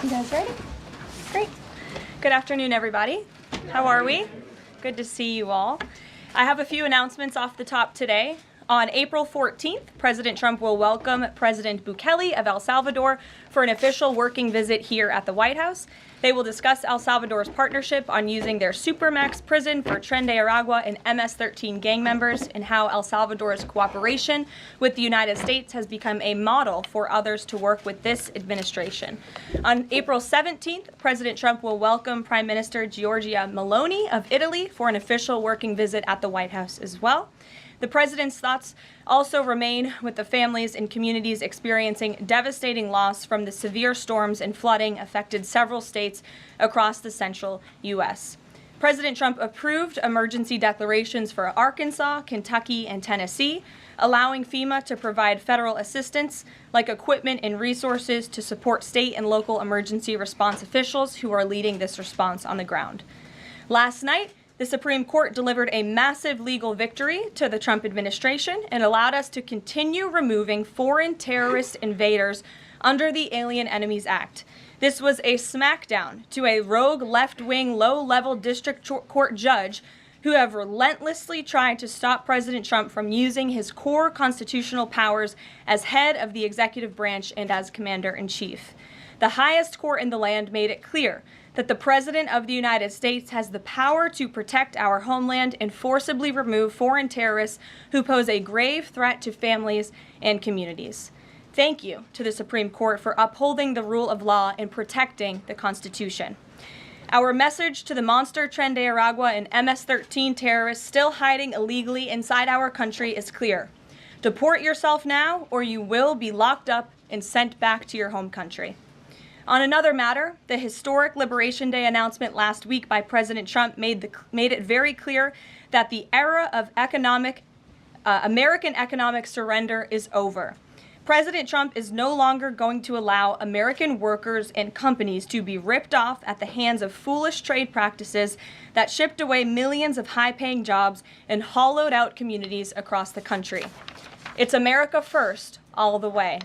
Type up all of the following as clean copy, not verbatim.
You guys ready? Great. Good afternoon, everybody. How are we? Good to see you all. I have a few announcements off the top today. On April 14th, President Trump will welcome President Bukele of El Salvador for an official working visit here at the White House. They will discuss El Salvador's partnership on using their Supermax prison for Tren de Aragua and MS-13 gang members, and how El Salvador's cooperation with the United States has become a model for others to work with this administration. On April 17th, President Trump will welcome Prime Minister Giorgia Meloni of Italy for an official working visit at the White House as well. The president's thoughts also remain with the families and communities experiencing devastating loss from the severe storms and flooding affected several states across the central U.S. President Trump approved emergency declarations for Arkansas, Kentucky, and Tennessee, allowing FEMA to provide federal assistance like equipment and resources to support state and local emergency response officials who are leading this response on the ground. Last night, the Supreme Court delivered a massive legal victory to the Trump administration and allowed us to continue removing foreign terrorist invaders under the Alien Enemies Act. This was a smackdown to a rogue left-wing, low-level district court judge who have relentlessly tried to stop President Trump from using his core constitutional powers as head of the executive branch and as commander-in-chief. The highest court in the land made it clear that the President of the United States has the power to protect our homeland and forcibly remove foreign terrorists who pose a grave threat to families and communities. Thank you to the Supreme Court for upholding the rule of law and protecting the Constitution. Our message to the monster Tren de Aragua and MS-13 terrorists still hiding illegally inside our country is clear. Deport yourself now, or you will be locked up and sent back to your home country. On another matter, the historic Liberation Day announcement last week by President Trump made it very clear that the era of American economic surrender is over. President Trump is no longer going to allow American workers and companies to be ripped off at the hands of foolish trade practices that shipped away millions of high-paying jobs and hollowed out communities across the country. It's America first, all the way.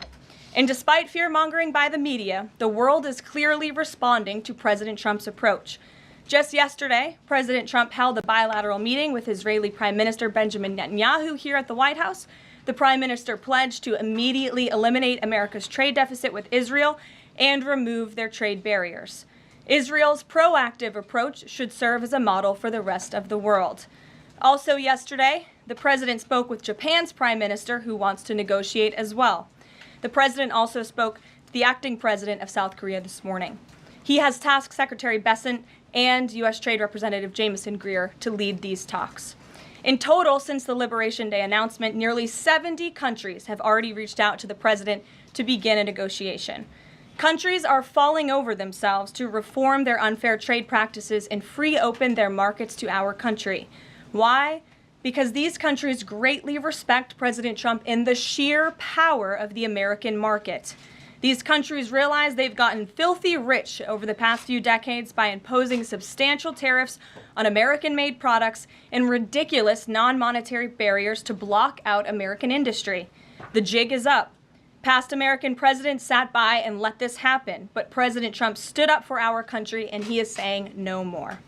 And despite fear-mongering by the media, the world is clearly responding to President Trump's approach. Just yesterday, President Trump held a bilateral meeting with Israeli Prime Minister Benjamin Netanyahu here at the White House. The Prime Minister pledged to immediately eliminate America's trade deficit with Israel and remove their trade barriers. Israel's proactive approach should serve as a model for the rest of the world. Also yesterday, the President spoke with Japan's Prime Minister, who wants to negotiate as well. The President also spoke to the acting President of South Korea this morning. He has tasked Secretary Bessent and U.S. Trade Representative Jamieson Greer to lead these talks. In total, since the Liberation Day announcement, nearly 70 countries have already reached out to the President to begin a negotiation. Countries are falling over themselves to reform their unfair trade practices and free open their markets to our country. Why? Because these countries greatly respect President Trump in the sheer power of the American market. These countries realize they've gotten filthy rich over the past few decades by imposing substantial tariffs on American-made products and ridiculous non-monetary barriers to block out American industry. The jig is up. Past American presidents sat by and let this happen, but President Trump stood up for our country, and he is saying no more.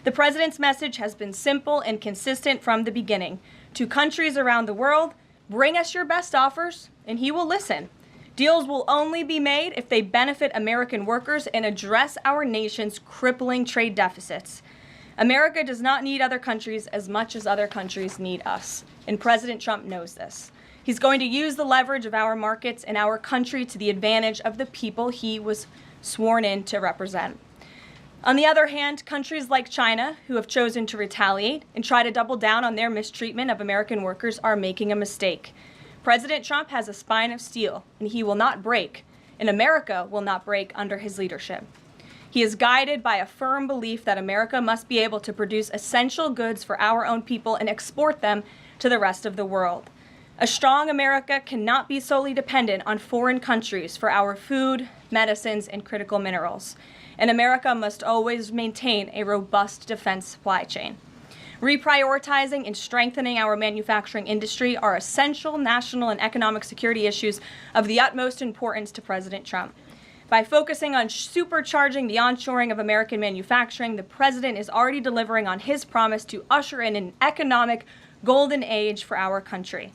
The president's message has been simple and consistent from the beginning. To countries around the world, bring us your best offers, and he will listen. Deals will only be made if they benefit American workers and address our nation's crippling trade deficits. America does not need other countries as much as other countries need us, and President Trump knows this. He's going to use the leverage of our markets and our country to the advantage of the people he was sworn in to represent. On the other hand, countries like China, who have chosen to retaliate and try to double down on their mistreatment of American workers, are making a mistake. President Trump has a spine of steel, and he will not break, and America will not break under his leadership. He is guided by a firm belief that America must be able to produce essential goods for our own people and export them to the rest of the world. A strong America cannot be solely dependent on foreign countries for our food, medicines, and critical minerals. And America must always maintain a robust defense supply chain. Reprioritizing and strengthening our manufacturing industry are essential national and economic security issues of the utmost importance to President Trump. By focusing on supercharging the onshoring of American manufacturing, the president is already delivering on his promise to usher in an economic golden age for our country.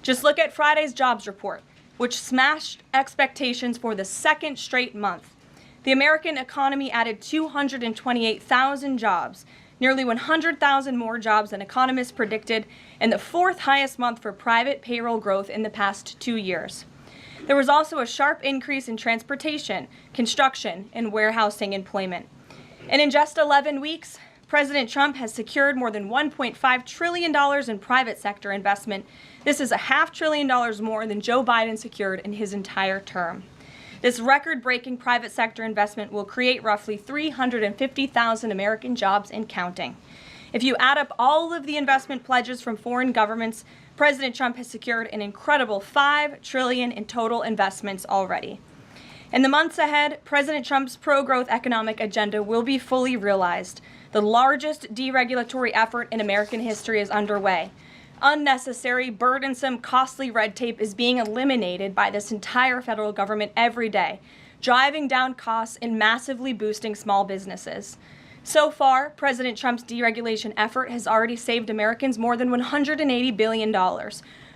Just look at Friday's jobs report, which smashed expectations for the second straight month. The American economy added 228,000 jobs, nearly 100,000 more jobs than economists predicted, and the fourth highest month for private payroll growth in the past 2 years. There was also a sharp increase in transportation, construction, and warehousing employment. And in just 11 weeks, President Trump has secured more than $1.5 trillion in private sector investment. This is $500 billion more than Joe Biden secured in his entire term. This record-breaking private sector investment will create roughly 350,000 American jobs and counting. If you add up all of the investment pledges from foreign governments, President Trump has secured an incredible $5 trillion in total investments already. In the months ahead, President Trump's pro-growth economic agenda will be fully realized. The largest deregulatory effort in American history is underway. Unnecessary, burdensome, costly red tape is being eliminated by this entire federal government every day, driving down costs and massively boosting small businesses. So far, President Trump's deregulation effort has already saved Americans more than $180 billion,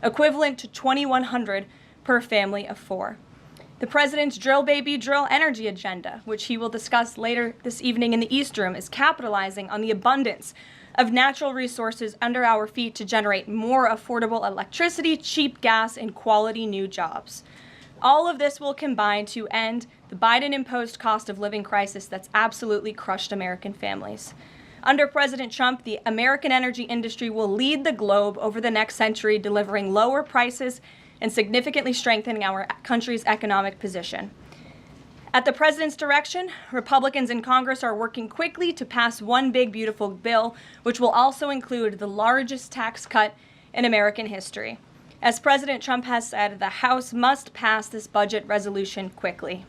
equivalent to $2,100 per family of four. The president's drill baby drill energy agenda, which he will discuss later this evening in the East Room, is capitalizing on the abundance of natural resources under our feet to generate more affordable electricity, cheap gas, and quality new jobs. All of this will combine to end the Biden-imposed cost of living crisis that's absolutely crushed American families. Under President Trump, the American energy industry will lead the globe over the next century, delivering lower prices and significantly strengthening our country's economic position. At the president's direction, Republicans in Congress are working quickly to pass one big, beautiful bill, which will also include the largest tax cut in American history. As President Trump has said, the House must pass this budget resolution quickly.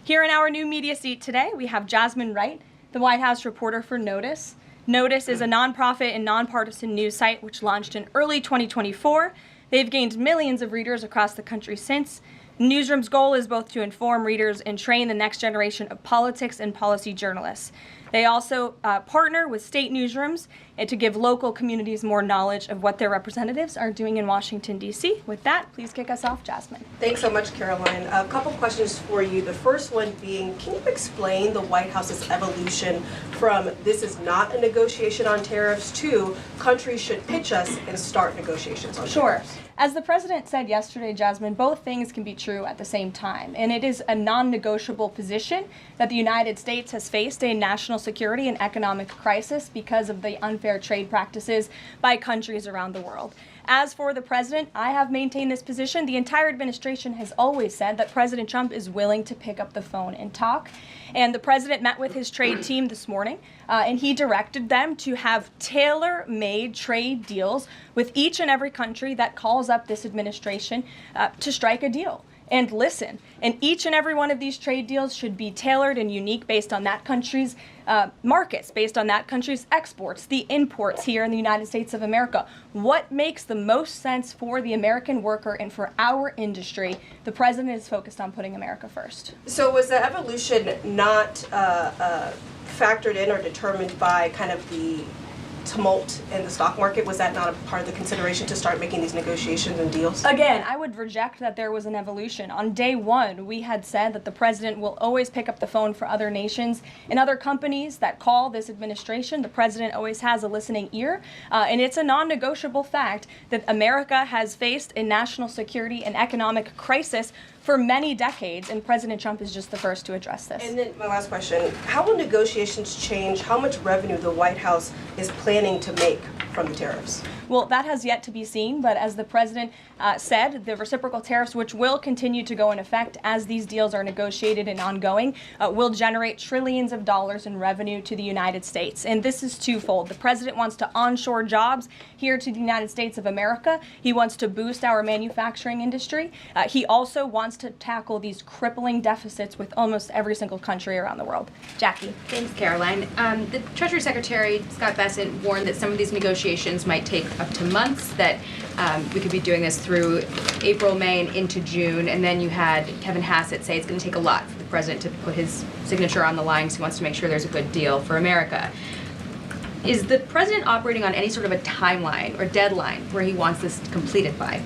Here in our new media seat today, we have Jasmine Wright, the White House reporter for Notice. Notice is a nonprofit and nonpartisan news site which launched in early 2024. They've gained millions of readers across the country since. The newsroom's goal is both to inform readers and train the next generation of politics and policy journalists. They also partner with state newsrooms to give local communities more knowledge of what their representatives are doing in Washington, D.C. With that, please kick us off, Jasmine. Thanks so much, Karoline. A couple questions for you. The first one being, can you explain the White House's evolution from this is not a negotiation on tariffs to countries should pitch us and start negotiations on tariffs? As the president said yesterday, Jasmine, both things can be true at the same time. And it is a non-negotiable position that the United States has faced a national security and economic crisis because of the unfair trade practices by countries around the world. As for the president, I have maintained this position. The entire administration has always said that President Trump is willing to pick up the phone and talk. And the president met with his trade team this morning, and he directed them to have tailor-made trade deals with each and every country that calls up this administration to strike a deal. And listen, and each and every one of these trade deals should be tailored and unique based on that country's markets, based on that country's exports, the imports here in the United States of America. What makes the most sense for the American worker and for our industry? The president is focused on putting America first. So was the evolution not factored in or determined by kind of the tumult in the stock market? Was that not a part of the consideration to start making these negotiations and deals? Again, I would reject that there was an evolution. On day one, we had said that the president will always pick up the phone for other nations and other companies that call this administration. The president always has a listening ear, and it's a non-negotiable fact that America has faced a national security and economic crisis for many decades, and President Trump is just the first to address this. And then my last question, how will negotiations change how much revenue the White House is planning to make from the tariffs? Well, that has yet to be seen, but as the president said, the reciprocal tariffs, which will continue to go in effect as these deals are negotiated and ongoing, will generate trillions of dollars in revenue to the United States. And this is twofold. The president wants to onshore jobs here to the United States of America. He wants to boost our manufacturing industry. He also wants to tackle these crippling deficits with almost every single country around the world. Jackie. Thanks, Caroline. The Treasury Secretary, Scott Bessent, warned that some of these negotiations might take up to months, that we could be doing this through April, May, and into June. And then you had Kevin Hassett say it's going to take a lot for the president to put his signature on the line because he wants to make sure there's a good deal for America. Is the president operating on any sort of a timeline or deadline where he wants this completed by?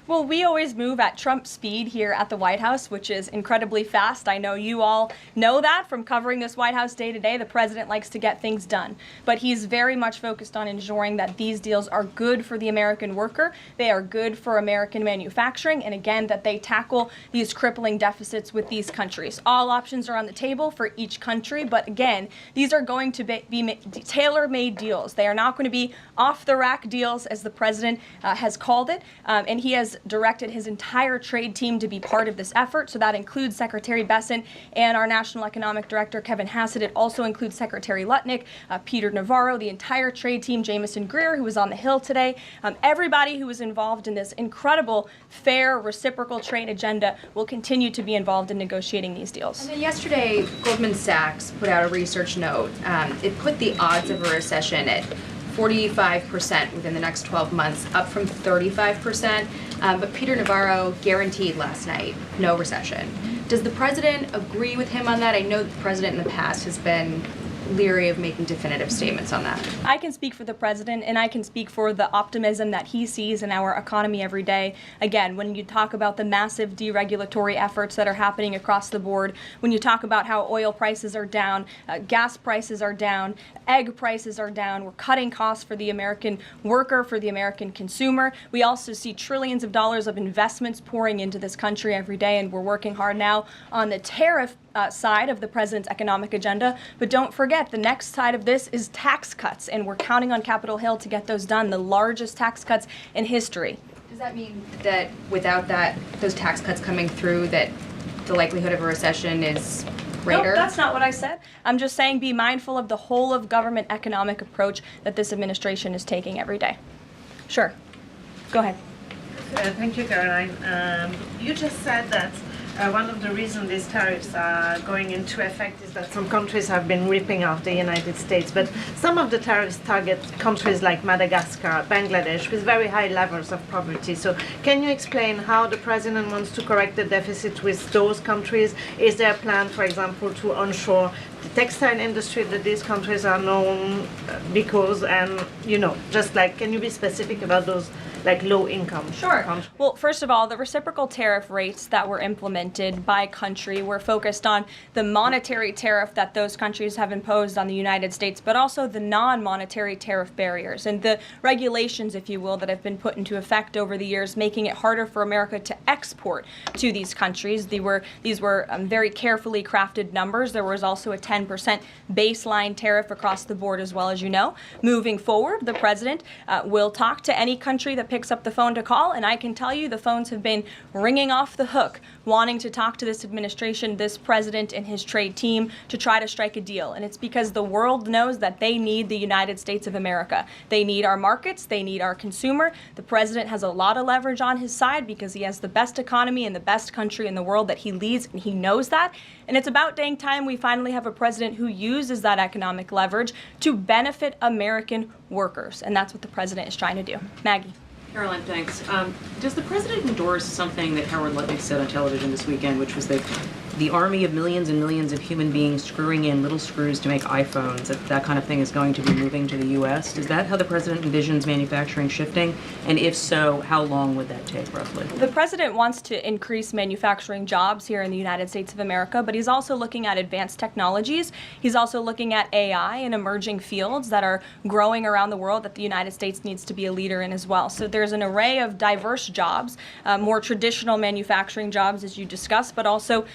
Well, we always move at Trump speed here at the White House, which is incredibly fast. I know you all know that from covering this White House day to day. The president likes to get things done, but he's very much focused on ensuring that these deals are good for the American worker. They are good for American manufacturing, and again, that they tackle these crippling deficits with these countries. All options are on the table for each country, but again, these are going to be tailor-made deals. They are not going to be off-the-rack deals, as the president has called it, and he has directed his entire trade team to be part of this effort. So that includes Secretary Bessent and our National Economic Director, Kevin Hassett. It also includes Secretary Lutnick, Peter Navarro, the entire trade team, Jamison Greer, who was on the Hill today. Everybody who was involved in this incredible, fair, reciprocal trade agenda will continue to be involved in negotiating these deals. And then yesterday, Goldman Sachs put out a research note. It put the odds of a recession at 45% within the next 12 months, up from 35%. But Peter Navarro guaranteed last night no recession. Does the president agree with him on that? I know the president in the past has been leery of making definitive statements on that. I can speak for the president, and I can speak for the optimism that he sees in our economy every day. Again, when you talk about the massive deregulatory efforts that are happening across the board, when you talk about how oil prices are down, gas prices are down, egg prices are down, we're cutting costs for the American worker, for the American consumer. We also see trillions of dollars of investments pouring into this country every day, and we're working hard now on the tariff side of the president's economic agenda. But don't forget, the next side of this is tax cuts, and we're counting on Capitol Hill to get those done, the largest tax cuts in history. Does that mean that without those tax cuts coming through, that the likelihood of a recession is greater? No, that's not what I said. I'm just saying be mindful of the whole of government economic approach that this administration is taking every day. Sure. Go ahead. Thank you, Caroline. You just said that one of the reasons these tariffs are going into effect is that some countries have been ripping off the United States, but some of the tariffs target countries like Madagascar, Bangladesh, with very high levels of poverty. So can you explain how the president wants to correct the deficit with those countries? Is there a plan, for example, to onshore the textile industry that these countries are known because, and just like, can you be specific about those like low income? Sure. Well, first of all, the reciprocal tariff rates that were implemented by country were focused on the monetary tariff that those countries have imposed on the United States, but also the non-monetary tariff barriers and the regulations, if you will, that have been put into effect over the years, making it harder for America to export to these countries. These were very carefully crafted numbers. There was also a 10% baseline tariff across the board, as well, as you know. Moving forward, the president will talk to any country that picks up the phone to call, and I can tell you the phones have been ringing off the hook, wanting to talk to this administration, this president, and his trade team to try to strike a deal. And it's because the world knows that they need the United States of America. They need our markets. They need our consumer. The president has a lot of leverage on his side because he has the best economy and the best country in the world that he leads, and he knows that. And it's about dang time we finally have a president who uses that economic leverage to benefit American workers. And that's what the president is trying to do. Maggie. Caroline, thanks. Does the president endorse something that Howard Lutnick said on television this weekend, which was that the army of millions and millions of human beings screwing in little screws to make iPhones, that kind of thing is going to be moving to the U.S.? Is that how the president envisions manufacturing shifting? And if so, how long would that take, roughly? The president wants to increase manufacturing jobs here in the United States of America, but he's also looking at advanced technologies. He's also looking at AI and emerging fields that are growing around the world that the United States needs to be a leader in as well. So there's an array of diverse jobs, more traditional manufacturing jobs, as you discussed, but also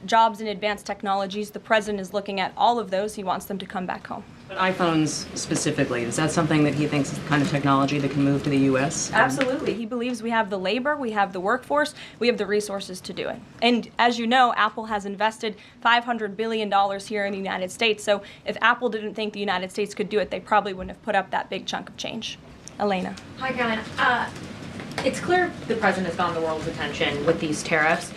jobs in advanced technologies. The president is looking at all of those. He wants them to come back home. But iPhones specifically, is that something that he thinks is the kind of technology that can move to the U.S.? Absolutely. He believes we have the labor, we have the workforce, we have the resources to do it. And as you know, Apple has invested $500 billion here in the United States. So if Apple didn't think the United States could do it, they probably wouldn't have put up that big chunk of change. Elena. Hi, Caroline. It's clear the president has gotten the world's attention with these tariffs.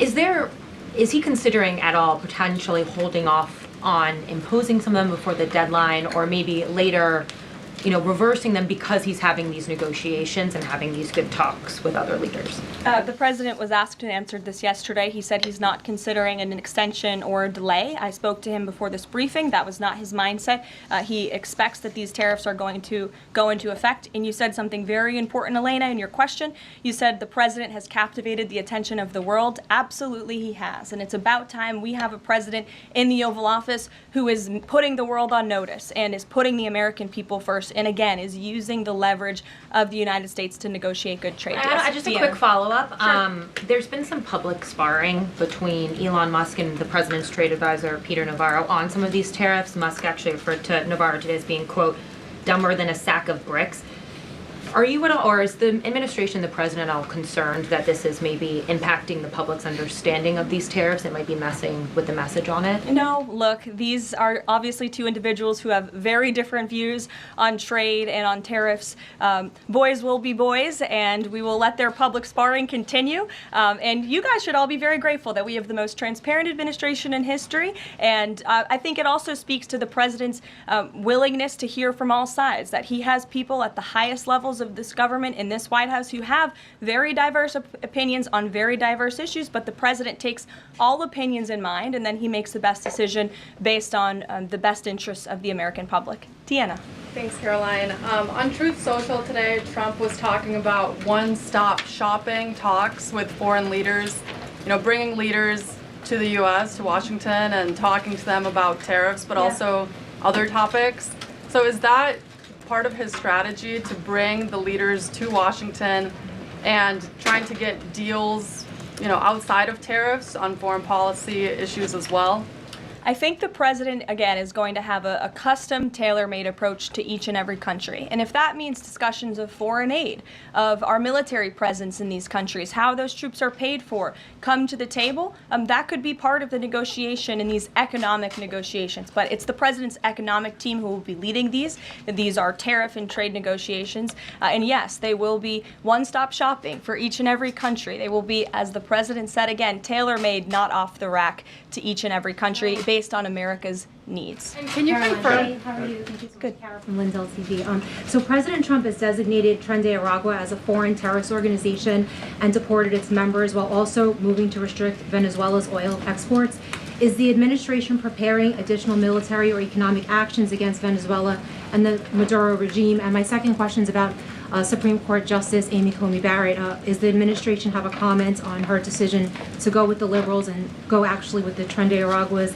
Is he considering at all potentially holding off on imposing some of them before the deadline, or maybe later, reversing them because he's having these negotiations and having these good talks with other leaders? The president was asked and answered this yesterday. He said he's not considering an extension or a delay. I spoke to him before this briefing. That was not his mindset. He expects that these tariffs are going to go into effect. And you said something very important, Elena, in your question. You said the president has captivated the attention of the world. Absolutely, he has. And it's about time we have a president in the Oval Office who is putting the world on notice and is putting the American people first, and again, is using the leverage of the United States to negotiate good trade deals. Just a quick follow-up. Sure. There's been some public sparring between Elon Musk and the president's trade advisor, Peter Navarro, on some of these tariffs. Musk actually referred to Navarro today as being, quote, dumber than a sack of bricks. Are you at all, or is the administration, the president, all concerned that this is maybe impacting the public's understanding of these tariffs? It might be messing with the message on it? No, look, these are obviously two individuals who have very different views on trade and on tariffs. Boys will be boys, and we will let their public sparring continue. And you guys should all be very grateful that we have the most transparent administration in history. And I think it also speaks to the president's willingness to hear from all sides, that he has people at the highest levels of this government in this White House who have very diverse opinions on very diverse issues, but the president takes all opinions in mind, and then he makes the best decision based on the best interests of the American public. Deanna. Thanks, Caroline. On Truth Social today, Trump was talking about one-stop shopping talks with foreign leaders, bringing leaders to the U.S., to Washington, and talking to them about tariffs, but also other topics. So is that part of his strategy to bring the leaders to Washington and trying to get deals, outside of tariffs on foreign policy issues as well? I think the president, again, is going to have a custom, tailor-made approach to each and every country. And if that means discussions of foreign aid, of our military presence in these countries, how those troops are paid for, come to the table, that could be part of the negotiation in these economic negotiations. But it's the president's economic team who will be leading these. These are tariff and trade negotiations. And yes, they will be one-stop shopping for each and every country. They will be, as the president said again, tailor-made, not off the rack to each and every country, based on America's needs. And can you confirm? How are you? Thank you so Good. much, Kara from Lindsay LCV. So President Trump has designated Tariff as a foreign terrorist organization and deported its members while also moving to restrict Venezuela's oil exports. Is the administration preparing additional military or economic actions against Venezuela and the Maduro regime? And my second question is about Supreme Court Justice Amy Coney Barrett. Is the administration have a comment on her decision to go with the liberals and go actually with the Trinidadiaguas?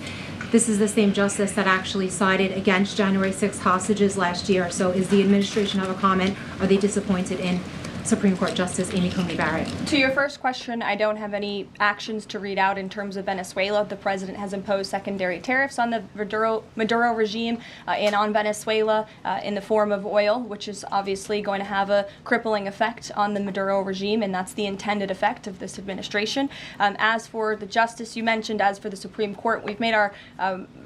This is the same justice that actually sided against January 6th hostages last year. So is the administration have a comment? Are they disappointed in Supreme Court Justice Amy Coney Barrett? To your first question, I don't have any actions to read out in terms of Venezuela. The president has imposed secondary tariffs on the Maduro regime and on Venezuela in the form of oil, which is obviously going to have a crippling effect on the Maduro regime, and that's the intended effect of this administration. As for the justice you mentioned, as for the Supreme Court, we've made our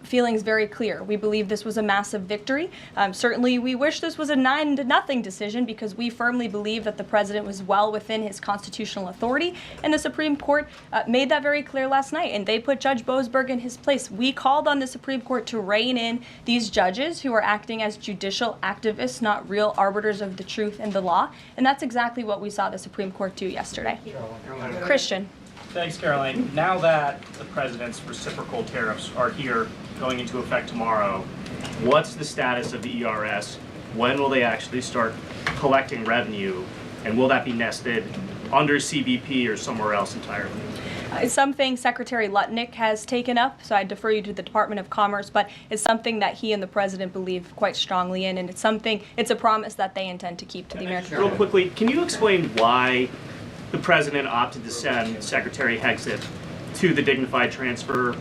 feelings very clear. We believe this was a massive victory. Certainly, we wish this was a 9-0 decision because we firmly believe that the president was well within his constitutional authority, and the Supreme Court made that very clear last night, and they put Judge Boasberg in his place. We called on the Supreme Court to rein in these judges who are acting as judicial activists, not real arbiters of the truth and the law, and that's exactly what we saw the Supreme Court do yesterday. Christian. Thanks, Caroline. Now that the president's reciprocal tariffs are here, going into effect tomorrow, what's the status of the ERS? When will they actually start collecting revenue? And will that be nested under CBP or somewhere else entirely? It's something Secretary Lutnick has taken up, so I defer you to the Department of Commerce, but it's something that he and the president believe quite strongly in, and it's a promise that they intend to keep to the American people. Real quickly, can you explain why the president opted to send Secretary Hegseth to the dignified transfer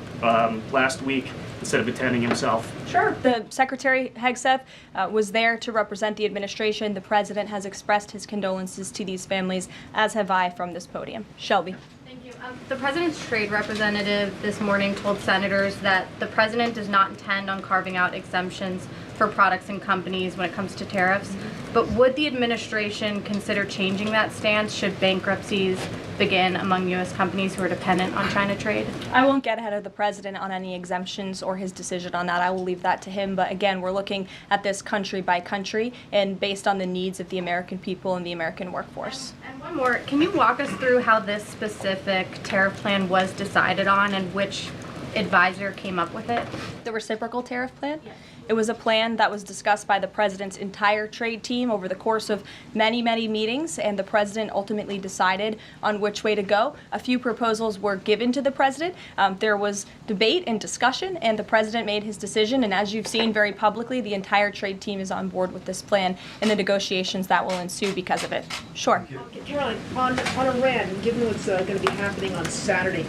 last week? instead of attending himself? Sure. The Secretary Hegseth was there to represent the administration. The president has expressed his condolences to these families, as have I from this podium. Shelby. Thank you. The president's trade representative this morning told senators that the president does not intend on carving out exemptions for products and companies when it comes to tariffs. But would the administration consider changing that stance should bankruptcies begin among U.S. companies who are dependent on China trade? I won't get ahead of the president on any exemptions or his decision on that. I will leave that to him. But again, we're looking at this country by country and based on the needs of the American people and the American workforce. And one more, can you walk us through how this specific tariff plan was decided on and which advisor came up with it? The reciprocal tariff plan? Yes. It was a plan that was discussed by the president's entire trade team over the course of many, many meetings, and the president ultimately decided on which way to go. A few proposals were given to the president. There was debate and discussion, and the president made his decision. And as you've seen very publicly, the entire trade team is on board with this plan and the negotiations that will ensue because of it. Sure. Caroline, on Iran, and given what's going to be happening on Saturday,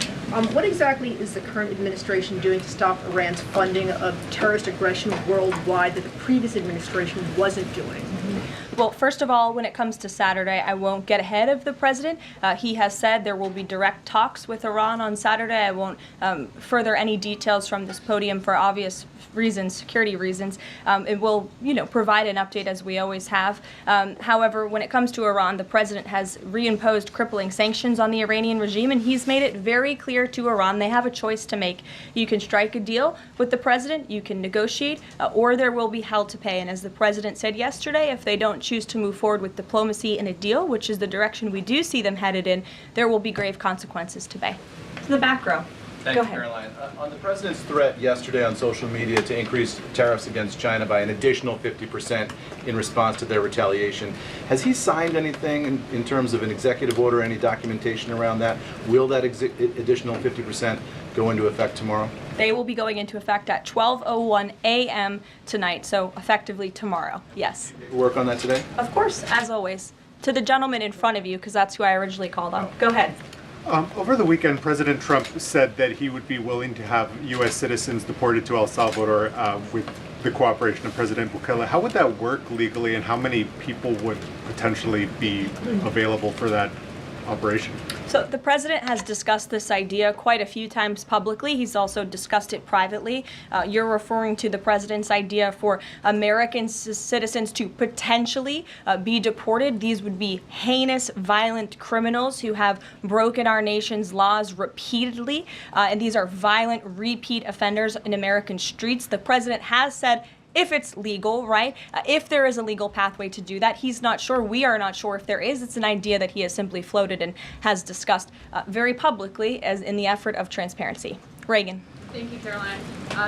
what exactly is the current administration doing to stop Iran's funding of terrorist aggression worldwide that the previous administration wasn't doing? Well, first of all, when it comes to Saturday, I won't get ahead of the president. He has said there will be direct talks with Iran on Saturday. I won't further any details from this podium for obvious reasons, security reasons. It will, provide an update as we always have. However, when it comes to Iran, the president has reimposed crippling sanctions on the Iranian regime, and he's made it very clear to Iran they have a choice to make. You can strike a deal with the president, you can negotiate, or there will be hell to pay. And as the president said yesterday, if they don't choose to move forward with diplomacy and a deal, which is the direction we do see them headed in, there will be grave consequences to pay. To the back row. Thank Go you, ahead. Caroline. On the president's threat yesterday on social media to increase tariffs against China by an additional 50% in response to their retaliation, has he signed anything in terms of an executive order, any documentation around that? Will that additional 50% go into effect tomorrow? They will be going into effect at 12:01 a.m. tonight, so effectively tomorrow, yes. Work on that today? Of course, as always. To the gentleman in front of you, because that's who I originally called on. Go ahead. Over the weekend, President Trump said that he would be willing to have U.S. citizens deported to El Salvador with the cooperation of President Bukele. How would that work legally, and how many people would potentially be available for that operation? So the president has discussed this idea quite a few times publicly. He's also discussed it privately. You're referring to the president's idea for American citizens to potentially be deported. These would be heinous, violent criminals who have broken our nation's laws repeatedly. And these are violent, repeat offenders in American streets. The president has said, if it's legal, right? If there is a legal pathway to do that, he's not sure. We are not sure if there is. It's an idea that he has simply floated and has discussed very publicly as in the effort of transparency. Reagan. Thank you, Caroline.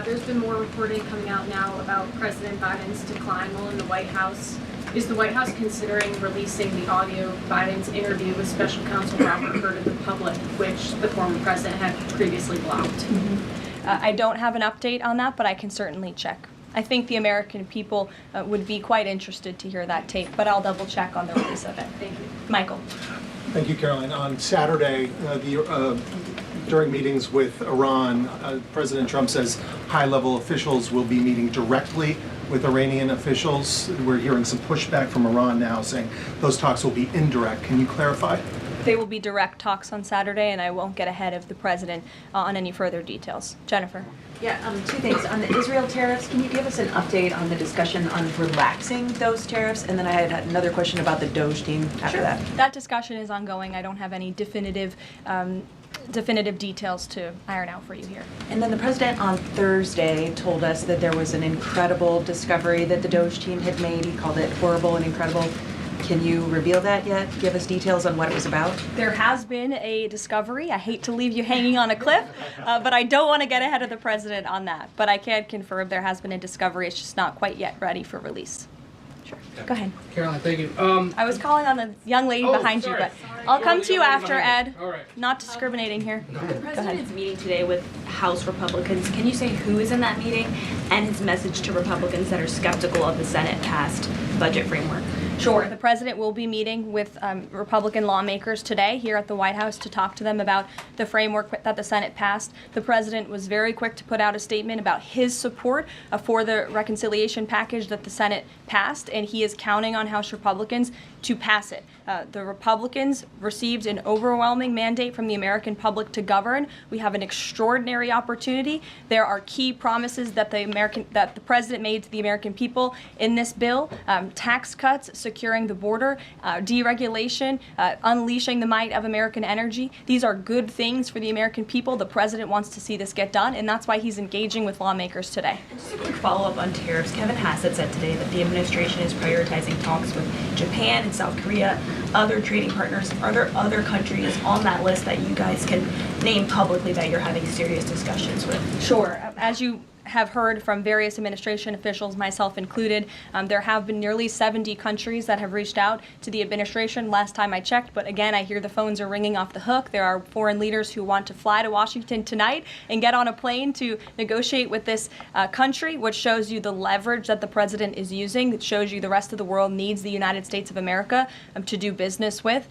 There's been more reporting coming out now about President Biden's decline while in the White House. Is the White House considering releasing the audio of Biden's interview with Special Counsel Robert Hur to the public, which the former president had previously blocked? I don't have an update on that, but I can certainly check. I think the American people would be quite interested to hear that tape, but I'll double check on the release of it. Thank you. Michael. Thank you, Caroline. On Saturday, during meetings with Iran, President Trump says high-level officials will be meeting directly with Iranian officials. We're hearing some pushback from Iran now saying those talks will be indirect. Can you clarify? They will be direct talks on Saturday, and I won't get ahead of the president on any further details. Jennifer. Yeah, two things. On the Israel tariffs, can you give us an update on the discussion on relaxing those tariffs? And then I had another question about the Doge team after that. That discussion is ongoing. I don't have any definitive details to iron out for you here. And then the president on Thursday told us that there was an incredible discovery that the Doge team had made. He called it horrible and incredible. Can you reveal that yet? Give us details on what it was about? There has been a discovery. I hate to leave you hanging on a cliff, but I don't want to get ahead of the president on that. But I can confirm there has been a discovery. It's just not quite yet ready for release. Sure. Go ahead. Caroline, thank you. I was calling on the young lady behind you, but I'll come to you after, Ed. All right. Not discriminating here. The president is meeting today with House Republicans. Can you say who is in that meeting and his message to Republicans that are skeptical of the Senate-passed budget framework? Sure. The president will be meeting with Republican lawmakers today here at the White House to talk to them about the framework that the Senate passed. The president was very quick to put out a statement about his support for the reconciliation package that the Senate passed, and he is counting on House Republicans to pass it. The Republicans received an overwhelming mandate from the American public to govern. We have an extraordinary opportunity. There are key promises that the president made to the American people in this bill: tax cuts, securing the border, deregulation, unleashing the might of American energy. These are good things for the American people. The president wants to see this get done, and that's why he's engaging with lawmakers today. Just a quick follow-up on tariffs. Kevin Hassett said today that the administration is prioritizing talks with Japan and South Korea, other trading partners. Are there other countries on that list that you guys can name publicly that you're having serious discussions with? Sure. As you have heard from various administration officials, myself included, there have been nearly 70 countries that have reached out to the administration last time I checked, but again, I hear the phones are ringing off the hook. There are foreign leaders who want to fly to Washington tonight and get on a plane to negotiate with this country, which shows you the leverage that the president is using. It shows you the rest of the world needs the United States of America to do business with.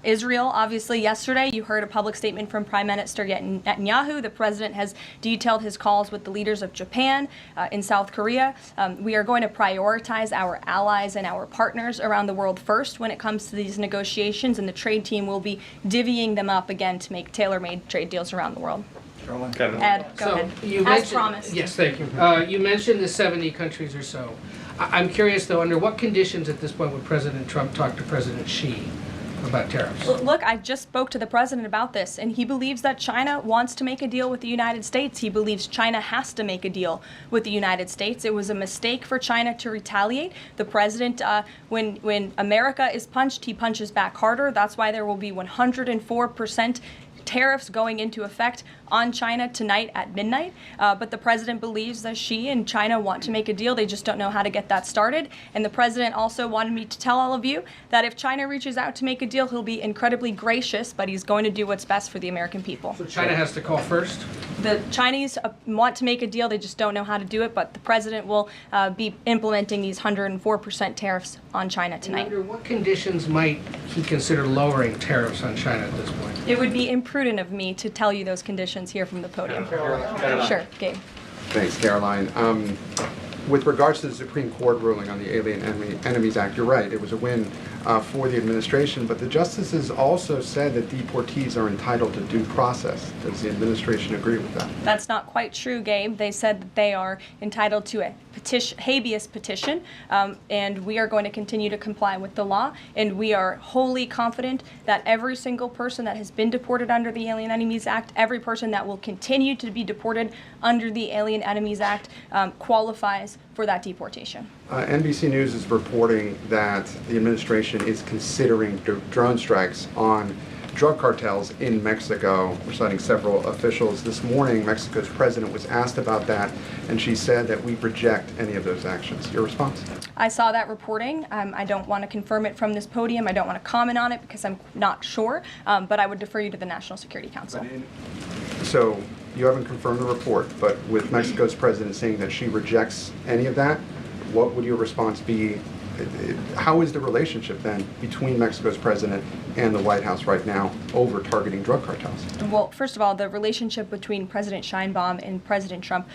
Israel, obviously, yesterday you heard a public statement from Prime Minister Netanyahu. The president has detailed his calls with the leaders of Japan, in South Korea. We are going to prioritize our allies and our partners around the world first when it comes to these negotiations, and the trade team will be divvying them up again to make tailor-made trade deals around the world. Ed, go ahead. As promised. Yes, thank you. You mentioned the 70 countries or so. I'm curious, though, under what conditions at this point would President Trump talk to President Xi about tariffs? Look, I just spoke to the president about this, and he believes that China wants to make a deal with the United States. He believes China has to make a deal with the United States. It was a mistake for China to retaliate. The president, when America is punched, he punches back harder. That's why there will be 104% tariffs going into effect on China tonight at midnight. But the president believes that Xi and China want to make a deal. They just don't know how to get that started. And the president also wanted me to tell all of you that if China reaches out to make a deal, he'll be incredibly gracious, but he's going to do what's best for the American people. So China has to call first? The Chinese want to make a deal. They just don't know how to do it. But the president will be implementing these 104% tariffs on China tonight. And under what conditions might he consider lowering tariffs on China at this point? It would be imprudent of me to tell you those conditions here from the podium. Sure, Gabe. Thanks, Caroline. With regards to the Supreme Court ruling on the Alien Enemies Act, you're right, it was a win for the administration, but the justices also said that deportees are entitled to due process. Does the administration agree with that? That's not quite true, Gabe. They said that they are entitled to a habeas petition, and we are going to continue to comply with the law, and we are wholly confident that every single person that has been deported under the Alien Enemies Act, every person that will continue to be deported under the Alien Enemies Act qualifies for that deportation. NBC News is reporting that the administration is considering drone strikes on drug cartels in Mexico. We're citing several officials. This morning, Mexico's president was asked about that, and she said that we reject any of those actions. Your response? I saw that reporting. I don't want to confirm it from this podium. I don't want to comment on it because I'm not sure, but I would defer you to the National Security Council. So you haven't confirmed the report, but with Mexico's president saying that she rejects any of that, what would your response be? How is the relationship then between Mexico's president and the White House right now over targeting drug cartels? Well, first of all, the relationship between President Sheinbaum and President Trump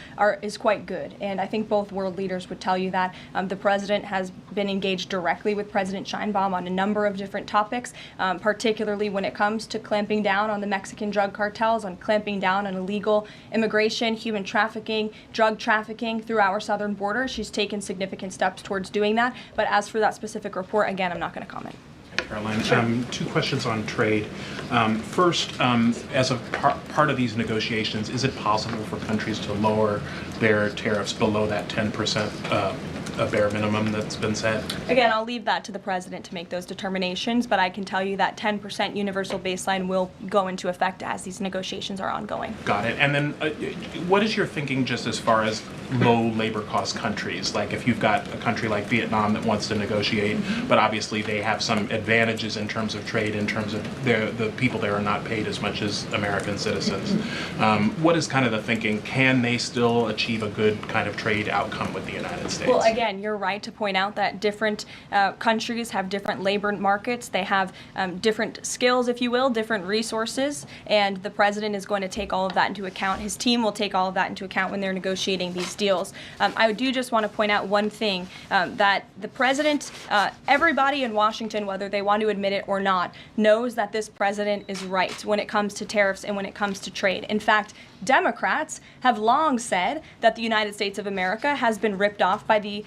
is quite good, and I think both world leaders would tell you that. The president has been engaged directly with President Sheinbaum on a number of different topics, particularly when it comes to clamping down on the Mexican drug cartels, on clamping down on illegal immigration, human trafficking, drug trafficking through our southern border. She's taken significant steps towards doing that, but as for that specific report, again, I'm not going to comment. Caroline, two questions on trade. First, as a part of these negotiations, is it possible for countries to lower their tariffs below that 10% bare minimum that's been set? Again, I'll leave that to the president to make those determinations, but I can tell you that 10% universal baseline will go into effect as these negotiations are ongoing. Got it. And then what is your thinking just as far as low labor cost countries? Like if you've got a country like Vietnam that wants to negotiate, but obviously they have some advantage advantages in terms of trade, in terms of the people there are not paid as much as American citizens. What is kind of the thinking? Can they still achieve a good kind of trade outcome with the United States? Well, again, you're right to point out that different countries have different labor markets. They have different skills, if you will, different resources, and the president is going to take all of that into account. His team will take all of that into account when they're negotiating these deals. I do just want to point out one thing, that the president, everybody in Washington, whether they want to admit it or not, knows that this president is right when it comes to tariffs and when it comes to trade. In fact, Democrats have long said that the United States of America has been ripped off by the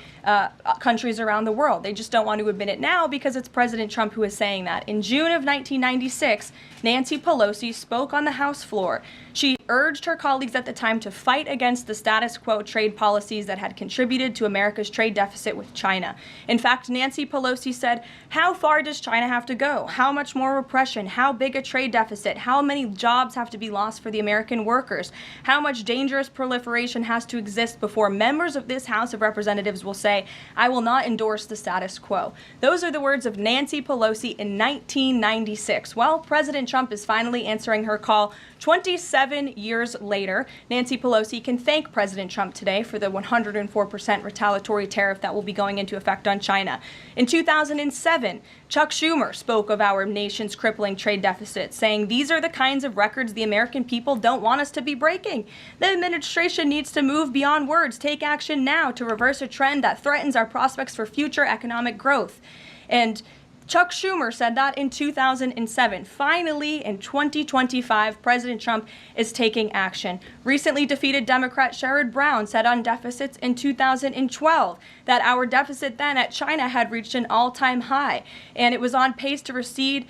countries around the world. They just don't want to admit it now because it's President Trump who is saying that. In June of 1996, Nancy Pelosi spoke on the House floor. She urged her colleagues at the time to fight against the status quo trade policies that had contributed to America's trade deficit with China. In fact, Nancy Pelosi said, "How far does China have to go? How much more repression? How big a trade deficit? How many jobs have to be lost for the American workers? How much dangerous proliferation has to exist before members of this House of Representatives will say, 'I will not endorse the status quo'?" Those are the words of Nancy Pelosi in 1996. Well, President Trump is finally answering her call 27 years later. Nancy Pelosi can thank President Trump today for the 104% retaliatory tariff that will be going into effect on China. In 2007, Chuck Schumer spoke of our nation's crippling trade deficit, saying, "These are the kinds of records the American people don't want us to be breaking. The administration needs to move beyond words, take action now to reverse a trend that threatens our prospects for future economic growth." And Chuck Schumer said that in 2007. Finally, in 2025, President Trump is taking action. Recently defeated Democrat Sherrod Brown said on deficits in 2012 that our deficit then at China had reached an all-time high, and it was on pace to recede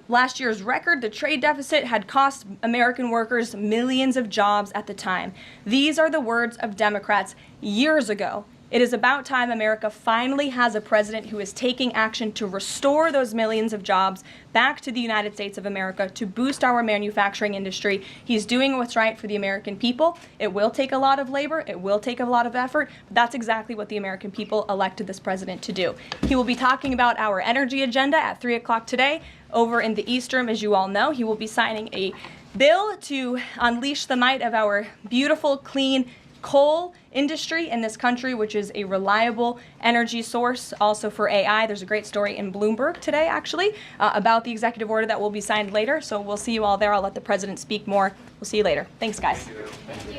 last year's record. The trade deficit had cost American workers millions of jobs at the time. These are the words of Democrats years ago. It is about time America finally has a president who is taking action to restore those millions of jobs back to the United States of America, to boost our manufacturing industry. He's doing what's right for the American people. It will take a lot of labor. It will take a lot of effort. But that's exactly what the American people elected this president to do. He will be talking about our energy agenda at 3 o'clock today over in the East Room, as you all know. He will be signing a bill to unleash the might of our beautiful, clean coal industry in this country, which is a reliable energy source also for AI. There's a great story in Bloomberg today, actually, about the executive order that will be signed later. So we'll see you all there. I'll let the president speak more. We'll see you later. Thanks, guys. Thank you.